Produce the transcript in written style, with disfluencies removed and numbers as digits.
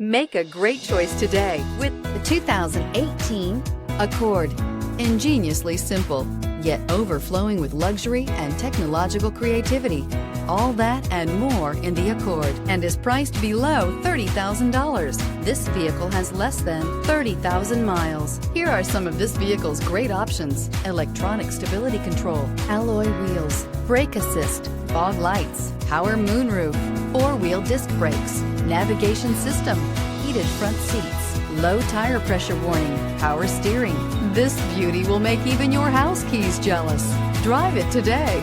Make a great choice today with the 2018 Accord. Ingeniously simple, yet overflowing with luxury and technological creativity. All that and more in the Accord, and is priced below $30,000. This vehicle has less than 30,000 miles. Here are some of this vehicle's great options: electronic stability control, alloy wheels, brake assist, fog lights, power moonroof, four-wheel disc brakes, navigation system, heated front seats, low tire pressure warning, power steering. This beauty will make even your house keys jealous. Drive it today.